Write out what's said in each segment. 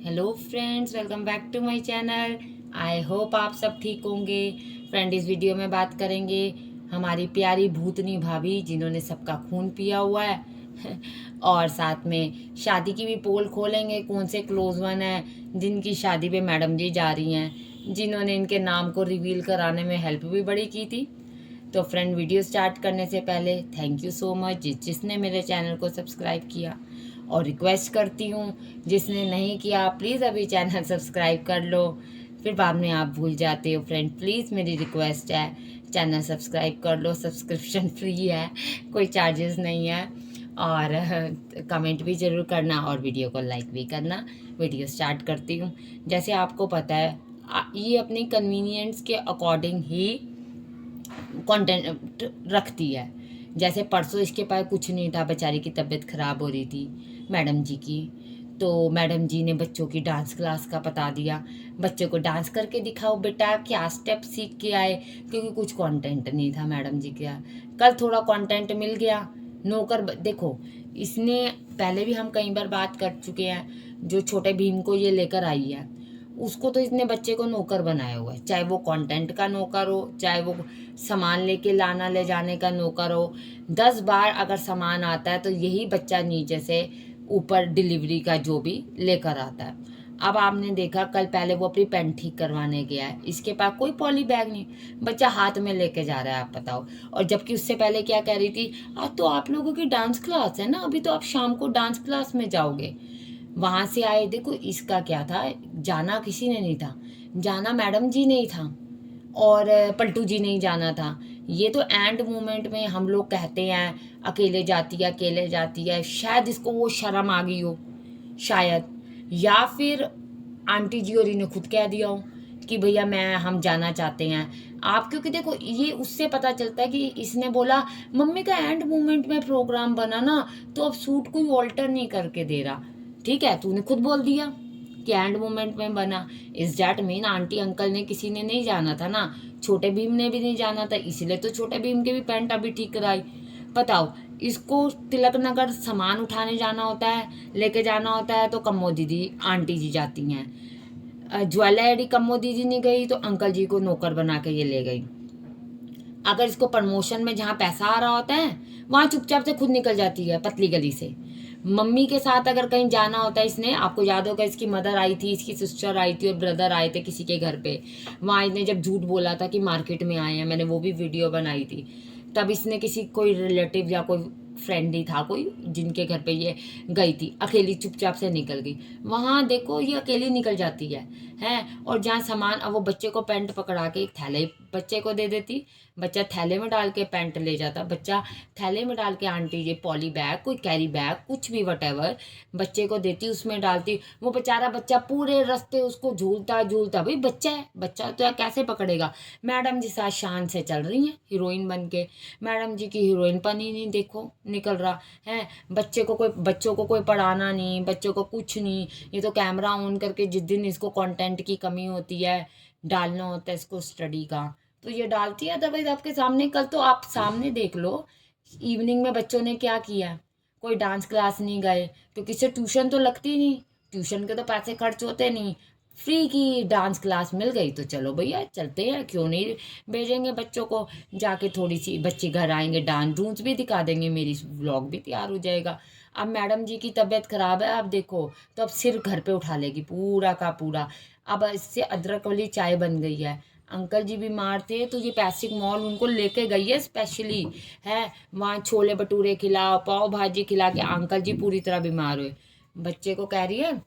Hello friends, welcome back to my channel. I hope आप सब ठीक होंगे। फ्रेंड, इस वीडियो में बात करेंगे हमारी प्यारी भूतनी भाभी जिन्होंने सबका खून पिया हुआ है और साथ में शादी की भी पोल खोलेंगे, कौन से क्लोज वन है जिनकी शादी पे मैडम जी जा रही हैं, जिन्होंने इनके नाम को रिवील कराने में हेल्प भी बड़ी की थी। तो फ्रेंड, वीडियो स्टार्ट करने से पहले थैंक यू सो मच जिसने मेरे चैनल को सब्सक्राइब किया, और रिक्वेस्ट करती हूँ जिसने नहीं किया प्लीज़ अभी चैनल सब्सक्राइब कर लो। फिर बाद में आप भूल जाते हो। फ्रेंड, प्लीज़ मेरी रिक्वेस्ट है, चैनल सब्सक्राइब कर लो। सब्सक्रिप्शन फ्री है, कोई चार्जेस नहीं है। और कमेंट भी ज़रूर करना और वीडियो को लाइक भी करना। वीडियो स्टार्ट करती हूँ। जैसे आपको पता है, ये अपनी कन्वीनियंस के अकॉर्डिंग ही कंटेंट रखती है। जैसे परसों इसके पास कुछ नहीं था, बेचारी की तबीयत ख़राब हो रही थी मैडम जी की, तो मैडम जी ने बच्चों की डांस क्लास का बता दिया, बच्चों को डांस करके दिखाओ बेटा, क्या स्टेप सीख के आए, क्योंकि कुछ कंटेंट नहीं था मैडम जी का। कल थोड़ा कंटेंट मिल गया। नौकर देखो, इसने पहले भी हम कई बार बात कर चुके हैं, जो छोटे भीम को ये लेकर आई है उसको तो इसने बच्चे को नौकर बनाया हुआ है, चाहे वो कंटेंट का नौकर हो, चाहे वो सामान लेके लाना ले जाने का नौकर हो। 10 बार अगर सामान आता है तो यही बच्चा नीचे से ऊपर डिलीवरी का जो भी लेकर आता है। अब आपने देखा, कल पहले वो अपनी पेन ठीक करवाने गया है, इसके पास कोई पॉली बैग नहीं, बच्चा हाथ में लेके जा रहा है, आप बताओ। और जबकि उससे पहले क्या कह रही थी, आज तो आप लोगों की डांस क्लास है ना, अभी तो आप शाम को डांस क्लास में जाओगे। वहां से आए, देखो इसका क्या था, जाना किसी ने नहीं था, जाना मैडम जी ने ही था और पलटू जी ने ही जाना था। ये तो एंड मोमेंट में हम लोग कहते हैं अकेले जाती है, शायद इसको वो शर्म आ गई हो, शायद, या फिर आंटी जी और इन्हें खुद कह दिया हो कि भैया हम जाना चाहते हैं आप, क्योंकि देखो ये उससे पता चलता है कि इसने बोला मम्मी का एंड मोमेंट में प्रोग्राम बना ना, तो अब सूट कोई ऑल्टर नहीं करके दे रहा। ठीक है, तूने खुद बोल दिया कि एंड मोमेंट में बना, इस डैट मीन आंटी अंकल ने किसी ने नहीं जाना था ना, छोटे भीम ने भी नहीं जाना था, इसलिए तो छोटे भीम के भी पैंट अभी ठीक कराई। बताओ, इसको तिलक नगर सामान उठाने जाना होता है, लेके जाना होता है, तो कम्मो दीदी आंटी जी जाती हैं। ज्वेलरी कम्मो दीदी नहीं गई तो अंकल जी को नौकर बना के ये ले गई। अगर इसको प्रमोशन में जहाँ पैसा आ रहा होता है वहाँ चुपचाप से खुद निकल जाती है पतली गली से। मम्मी के साथ अगर कहीं जाना होता है, इसने, आपको याद होगा इसकी मदर आई थी, इसकी सिस्टर आई थी और ब्रदर आए थे किसी के घर पे, वहाँ इसने जब झूठ बोला था कि मार्केट में आए हैं, मैंने वो भी वीडियो बनाई थी, तब इसने किसी कोई रिलेटिव या कोई फ्रेंड ही था कोई जिनके घर पे ये गई थी, अकेली चुपचाप से निकल गई। वहाँ देखो ये अकेली निकल जाती है हैं। और जहाँ सामान, अब वो बच्चे को पैंट पकड़ा के एक थैले बच्चे को दे देती, बच्चा थैले में डाल के पैंट ले जाता, बच्चा थैले में डाल के आंटी ये पॉली बैग, कोई कैरी बैग, कुछ भी वटेवर बच्चे को देती, उसमें डालती, वो बेचारा बच्चा पूरे रास्ते उसको झूलता झूलता, भाई बच्चा है, बच्चा तो कैसे पकड़ेगा। मैडम जी साथ शान से चल रही हैं हीरोइन बन के, मैडम जी की हीरोइन पन ही नहीं देखो निकल रहा है। बच्चों को कोई पढ़ाना नहीं, बच्चों को कुछ नहीं, ये तो कैमरा ऑन करके जिस दिन इसको कंटेंट की कमी होती है, डालना होता है इसको स्टडी का, तो ये डालती है। अदरवाइज आपके सामने, कल तो आप सामने देख लो इवनिंग में बच्चों ने क्या किया, कोई डांस क्लास नहीं गए क्योंकि इससे ट्यूशन तो लगती नहीं, ट्यूशन के तो पैसे खर्च होते नहीं, फ्री की डांस क्लास मिल गई तो चलो भैया चलते हैं, क्यों नहीं भेजेंगे बच्चों को, जाके थोड़ी सी बच्चे घर आएंगे, डांस डूंस भी दिखा देंगे, मेरी व्लॉग भी तैयार हो जाएगा। अब मैडम जी की तबीयत खराब है, अब देखो तो अब सिर घर पे उठा लेगी पूरा का पूरा। अब इससे अदरक वाली चाय बन गई है, अंकल जी बीमार थे तो ये पैसिक मॉल उनको लेके गई है स्पेशली, है वहाँ छोले भटूरे खिलाओ, पाव भाजी खिला के अंकल जी पूरी तरह बीमार हुए। बच्चे को कह रही है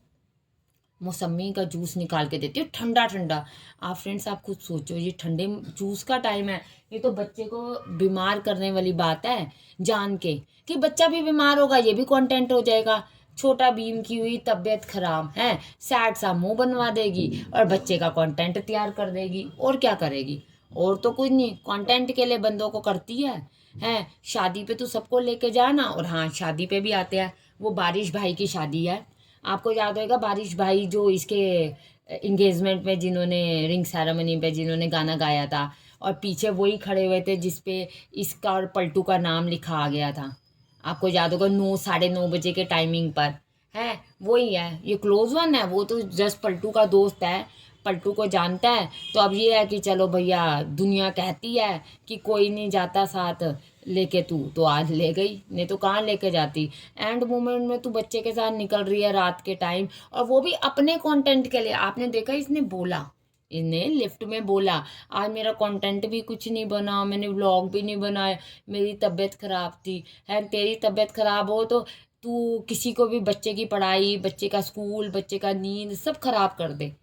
मौसम्मी का जूस निकाल के देती हूँ ठंडा ठंडा। आप फ्रेंड्स, आप खुद सोचो, ये ठंडे जूस का टाइम है, ये तो बच्चे को बीमार करने वाली बात है, जान के कि बच्चा भी बीमार होगा, ये भी कंटेंट हो जाएगा। छोटा भीम की हुई तबीयत खराब है, सैड सा मुंह बनवा देगी और बच्चे का कंटेंट तैयार कर देगी, और क्या करेगी, और तो कुछ नहीं, कंटेंट के लिए बंदों को करती है। शादी पे तो सबको लेके जाना। और हाँ, शादी पे भी आते हैं, वो बारिश भाई की शादी है, आपको याद होगा बारिश भाई जो इसके इंगेजमेंट में जिन्होंने रिंग सेरेमनी पे जिन्होंने गाना गाया था, और पीछे वही खड़े हुए थे जिसपे इसका और पलटू का नाम लिखा आ गया था, आपको याद होगा, 9 साढ़े 9 बजे के टाइमिंग पर, है, वही है, ये क्लोज वन है, वो तो जस्ट पलटू का दोस्त है, पलटू को जानता है। तो अब ये है कि चलो भैया, दुनिया कहती है कि कोई नहीं जाता साथ लेके, तू तो आज ले गई, नहीं तो कहाँ लेके जाती। एंड मोमेंट में तू बच्चे के साथ निकल रही है रात के टाइम, और वो भी अपने कंटेंट के लिए। आपने देखा इसने बोला, इन्हें लिफ्ट में बोला, आज मेरा कंटेंट भी कुछ नहीं बना, मैंने व्लॉग भी नहीं बनाया, मेरी तबीयत खराब थी। है, तेरी तबीयत खराब हो तो तू किसी को भी, बच्चे की पढ़ाई, बच्चे का स्कूल, बच्चे का नींद सब खराब कर दे।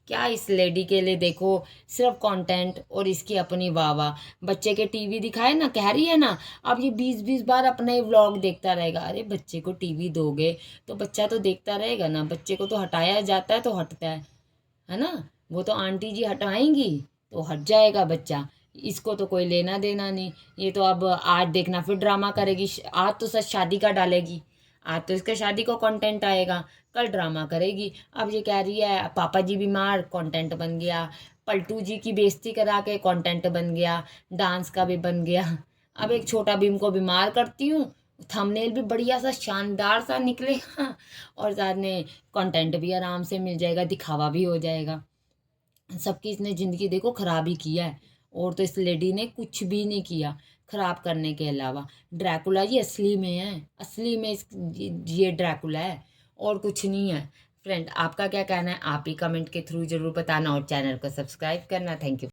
क्या इस लेडी के लिए देखो, सिर्फ कंटेंट और इसकी अपनी वाह वाह। बच्चे के टीवी दिखाए ना, कह रही है ना, अब ये 20-20 बार अपना ही व्लॉग देखता रहेगा। अरे बच्चे को टीवी दोगे तो बच्चा तो देखता रहेगा ना, बच्चे को तो हटाया जाता है तो हटता है ना। वो तो आंटी जी हटाएंगी तो हट जाएगा बच्चा, इसको तो कोई लेना देना नहीं। ये तो अब आज देखना फिर ड्रामा करेगी, आज तो सच शादी का डालेगी, आज तो इसके शादी को कंटेंट आएगा, कल ड्रामा करेगी। अब ये कह रही है पापा जी बीमार, कंटेंट बन गया, पलटू जी की बेइज्जती करा के कंटेंट बन गया, डांस का भी बन गया। अब एक छोटा भीम को बीमार करती हूँ, थंबनेल भी बढ़िया सा शानदार सा निकलेगा, और साथ में कंटेंट भी आराम से मिल जाएगा, दिखावा भी हो जाएगा। सबकी इसने ज़िंदगी देखो ख़राब ही किया है, और तो इस लेडी ने कुछ भी नहीं किया ख़राब करने के अलावा। ड्रैकुला जी असली में है, असली में ये ड्रैकुला है, और कुछ नहीं है। फ्रेंड, आपका क्या कहना है, आप ही कमेंट के थ्रू ज़रूर बताना, और चैनल को सब्सक्राइब करना। Thank you.